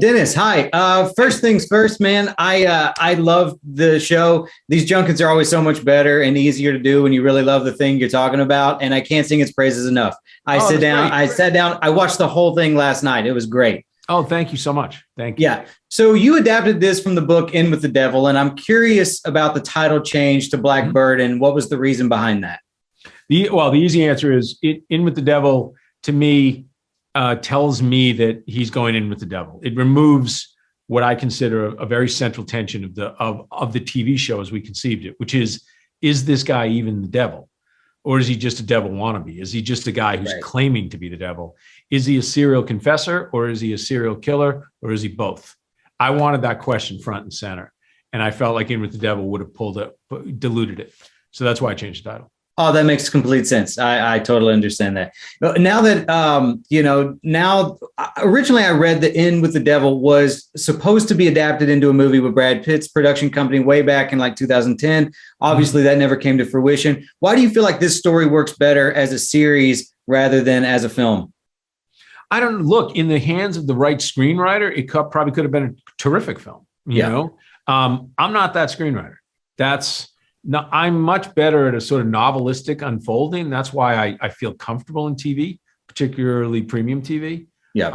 Dennis, hi. First things first, man. I love the show. These junkets are always so much better and easier to do when you really love the thing you're talking about. And I can't sing its praises enough. I sat down. I watched the whole thing last night. It was great. Oh, thank you so much. Thank you. Yeah. So you adapted this from the book In with the Devil, and I'm curious about the title change to Blackbird and what was the reason behind that? The easy answer is In with the Devil, to me, tells me that he's going in with the devil. It removes what I consider a very central tension of the TV show as we conceived it, which is this guy even the devil? Or is he just a devil wannabe? Is he just a guy who's claiming to be the devil? Is he a serial confessor, or is he a serial killer, or is he both? I wanted that question front and center, and I felt like In with the Devil would have diluted it. So that's why I changed the title. Oh, that makes complete sense. I totally understand that. Now that, originally I read that In with the Devil was supposed to be adapted into a movie with Brad Pitt's production company way back in like 2010. Obviously, that never came to fruition. Why do you feel like this story works better as a series rather than as a film? I don't look, in the hands of the right screenwriter, it probably could have been a terrific film. You know, I'm not that screenwriter. No, I'm much better at a sort of novelistic unfolding. That's why I feel comfortable in TV, particularly premium TV. Yeah.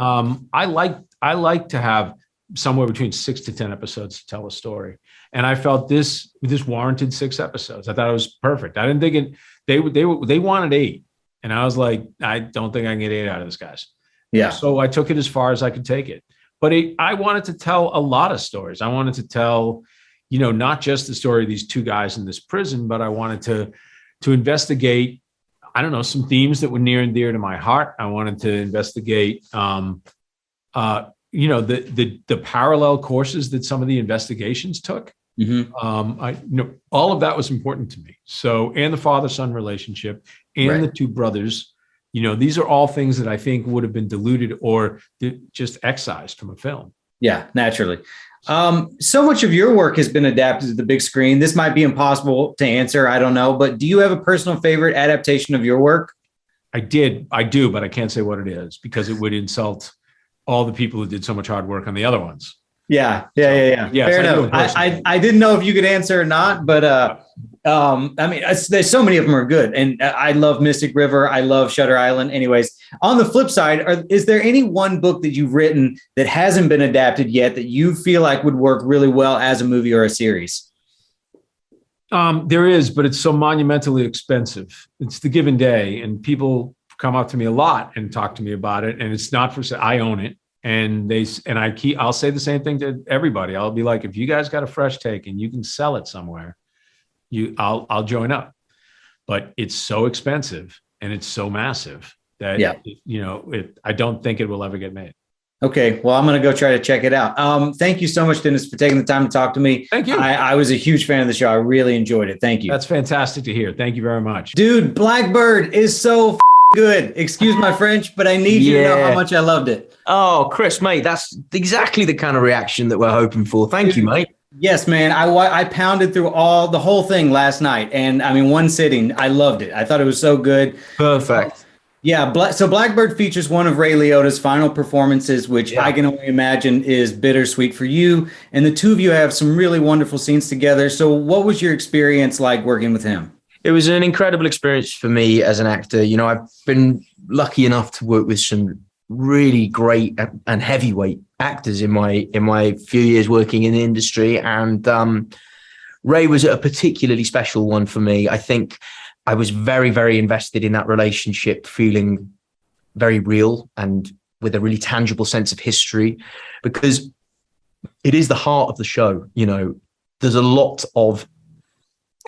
I like to have somewhere between 6 to 10 episodes to tell a story, and I felt this warranted 6 episodes. I thought it was perfect. I didn't think they wanted 8, and I was like, I don't think I can get 8 out of this, guys. Yeah. So I took it as far as I could take it, but I wanted to tell a lot of stories. I wanted to tell, not just the story of these 2 guys in this prison, but I wanted to investigate, I don't know, some themes that were near and dear to my heart. I wanted to investigate, the parallel courses that some of the investigations took. All of that was important to me. So, and the father-son relationship and the 2 brothers, these are all things that I think would have been diluted or just excised from a film. Yeah, naturally. So much of your work has been adapted to the big screen. This might be impossible to answer. I don't know. But do you have a personal favorite adaptation of your work? I do, but I can't say what it is because it would insult all the people who did so much hard work on the other ones. Yeah. Yes, Fair enough. I didn't know if you could answer or not, but there's so many of them are good. And I love Mystic River. I love Shutter Island. Anyways, on the flip side, is there any one book that you've written that hasn't been adapted yet that you feel like would work really well as a movie or a series? There is, but it's so monumentally expensive. It's The Given Day, and people come up to me a lot and talk to me about it. And it's not for sale. I own it. And I'll say the same thing to everybody. I'll be like, if you guys got a fresh take and you can sell it somewhere, I'll join up. But it's so expensive and it's so massive that I don't think it will ever get made. Okay, well, I'm going to go try to check it out. Thank you so much, Dennis, for taking the time to talk to me. Thank you. I was a huge fan of the show. I really enjoyed it. Thank you. That's fantastic to hear. Thank you very much, dude. Blackbird is so good. Excuse my French, but I need you to know how much I loved it. Oh, Chris, mate, that's exactly the kind of reaction that we're hoping for. Thank you, mate. Yes, man. I pounded through the whole thing last night, and I mean, one sitting. I loved it. I thought it was so good. Perfect. So Blackbird features one of Ray Liotta's final performances, which I can only imagine is bittersweet for you. And the 2 of you have some really wonderful scenes together. So what was your experience like working with him? It was an incredible experience for me as an actor. I've been lucky enough to work with some really great and heavyweight actors in my few years working in the industry. And Ray was a particularly special one for me. I think I was very, very invested in that relationship, feeling very real and with a really tangible sense of history, because it is the heart of the show. There's a lot of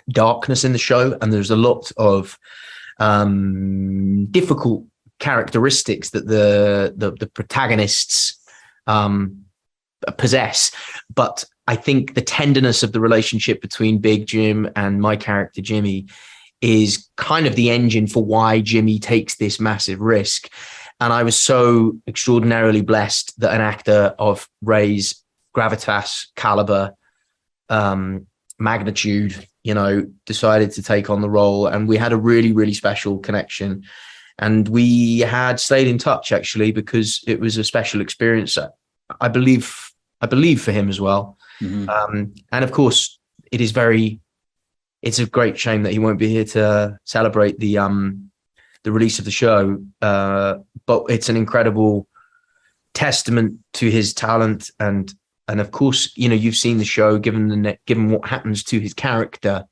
darkness in the show, and there's a lot of difficult characteristics that the protagonists possess. But I think the tenderness of the relationship between Big Jim and my character Jimmy is kind of the engine for why Jimmy takes this massive risk. And I was so extraordinarily blessed that an actor of Ray's gravitas, caliber, magnitude, decided to take on the role. And we had a really, really special connection. And we had stayed in touch, actually, because it was a special experience I believe for him as well. Mm-hmm. And of course, it's a great shame that he won't be here to celebrate the release of the show. But it's an incredible testament to his talent, and of course, you've seen the show. Given what happens to his character,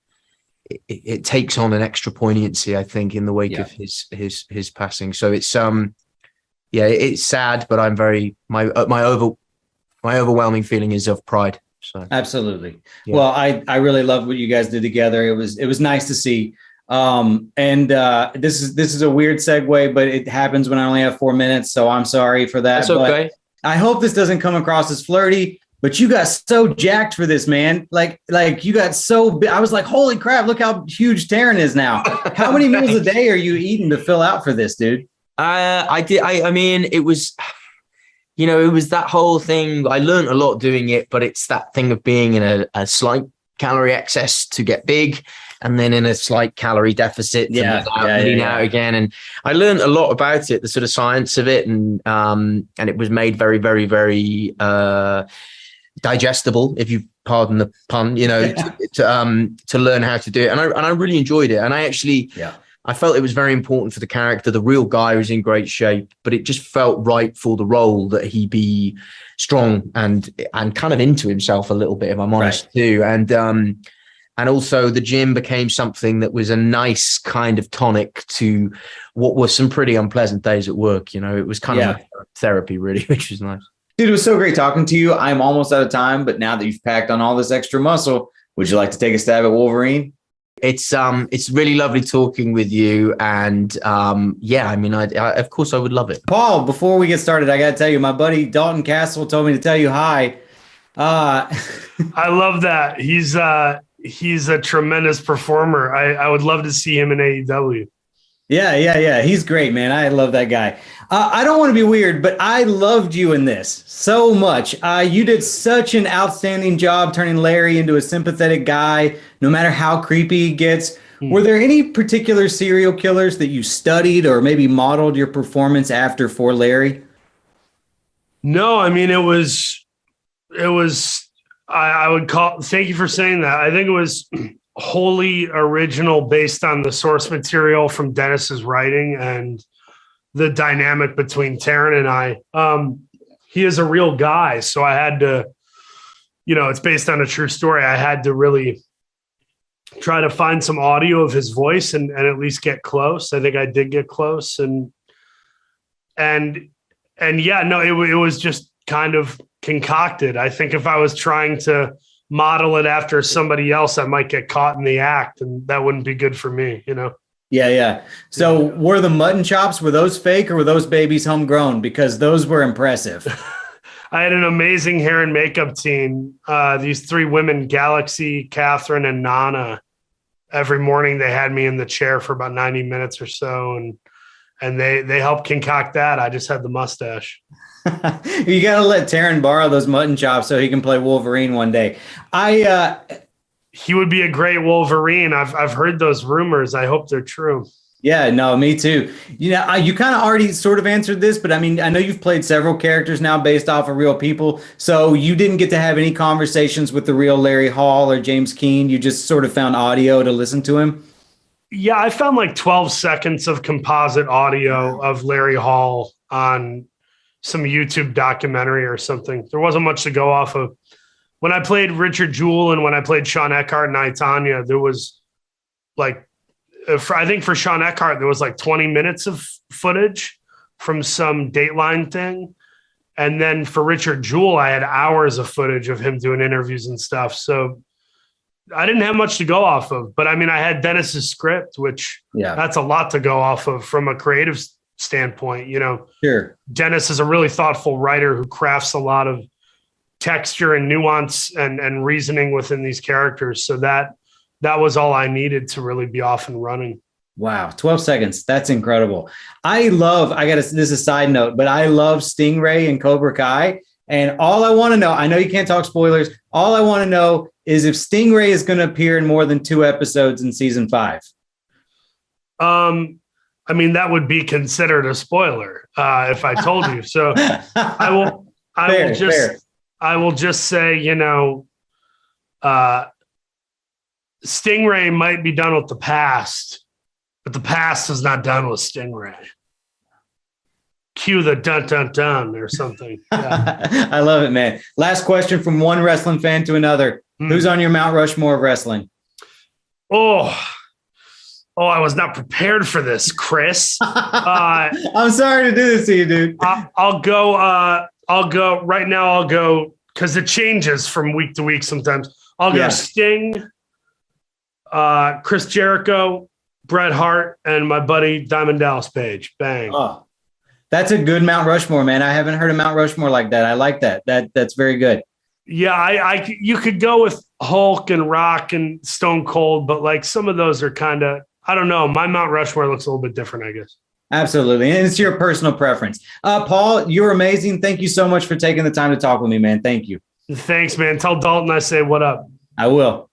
it takes on an extra poignancy, I think, in the wake of his passing. So it's it's sad, but I'm my overwhelming feeling is of pride. So Absolutely. Yeah. Well, I really loved what you guys did together. It was nice to see. This is a weird segue, but it happens when I only have 4 minutes, so I'm sorry for that. That's okay. But I hope this doesn't come across as flirty. But you got so jacked for this, man. Like you got so big. I was like, holy crap, look how huge Taron is now. How many meals a day are you eating to fill out for this, dude? I did. I mean, it was, it was that whole thing. I learned a lot doing it, but it's that thing of being in a slight calorie excess to get big, and then in a slight calorie deficit to lean out again. And I learned a lot about it, the sort of science of it, and it was made very, very, very digestible, if you pardon the pun, to learn how to do it. And I really enjoyed it. And I felt it was very important for the character. The real guy was in great shape, but it just felt right for the role that he be strong and kind of into himself a little bit, if I'm honest, too. And also the gym became something that was a nice kind of tonic to what were some pretty unpleasant days at work. It was kind of like therapy, really, which was nice. Dude, it was so great talking to you. I'm almost out of time, but now that you've packed on all this extra muscle, would you like to take a stab at Wolverine? It's really lovely talking with you, and I mean, I of course I would love it. Paul, before we get started, I got to tell you, my buddy Dalton Castle told me to tell you hi. I love that. He's a tremendous performer. I would love to see him in AEW. Yeah. He's great, man. I love that guy. I don't want to be weird, but I loved you in this so much. You did such an outstanding job turning Larry into a sympathetic guy, no matter how creepy he gets. Were there any particular serial killers that you studied or maybe modeled your performance after for Larry? No, I mean, it was, I would call, thank you for saying that. I think it was wholly original based on the source material from Dennis's writing and the dynamic between Taron and I. He is a real guy. So I had to, it's based on a true story. I had to really try to find some audio of his voice and at least get close. I think I did get close. It was just kind of concocted. I think if I was trying to model it after somebody else, I might get caught in the act, and that wouldn't be good for me, Yeah. So were the mutton chops, were those fake or were those babies homegrown? Because those were impressive. I had an amazing hair and makeup team. These 3 women, Galaxy, Catherine, and Nana. Every morning they had me in the chair for about 90 minutes or so, and they helped concoct that. I just had the mustache. You got to let Taron borrow those mutton chops so he can play Wolverine one day. He would be a great Wolverine. I've heard those rumors. I hope they're true. Yeah, no, me too. You kind of already sort of answered this, but I mean, I know you've played several characters now based off of real people. So you didn't get to have any conversations with the real Larry Hall or James Keene. You just sort of found audio to listen to him. Yeah, I found like 12 seconds of composite audio of Larry Hall on some YouTube documentary or something. There wasn't much to go off of. When I played Richard Jewell and when I played Sean Eckhart and I, Tonya, there was like, I think for Sean Eckhart, there was like 20 minutes of footage from some Dateline thing. And then for Richard Jewell, I had hours of footage of him doing interviews and stuff. So I didn't have much to go off of. But I mean, I had Dennis's script, which that's a lot to go off of from a creative standpoint. Sure. Dennis is a really thoughtful writer who crafts a lot of texture and nuance and reasoning within these characters. So that was all I needed to really be off and running. Wow. 12 seconds. That's incredible. This is a side note, but I love Stingray and Cobra Kai. And all I want to know, I know you can't talk spoilers. All I want to know is if Stingray is going to appear in more than 2 episodes in season 5. I mean, that would be considered a spoiler if I told you. So I I will just say, Stingray might be done with the past, but the past is not done with Stingray. Cue the dun dun dun or something. Yeah. I love it, man. Last question from one wrestling fan to another. Who's on your Mount Rushmore of wrestling? Oh, I was not prepared for this, Chris. I'm sorry to do this to you, dude. I'll go right now. I'll go because it changes from week to week sometimes. I'll go Sting, Chris Jericho, Bret Hart, and my buddy Diamond Dallas Page. Bang. Oh, that's a good Mount Rushmore, man. I haven't heard of Mount Rushmore like that. I like that. That's very good. Yeah, you could go with Hulk and Rock and Stone Cold, but like some of those are kind of, I don't know. My Mount Rushmore looks a little bit different, I guess. Absolutely. And it's your personal preference. Paul, you're amazing. Thank you so much for taking the time to talk with me, man. Thank you. Thanks, man. Tell Dalton I say what up. I will.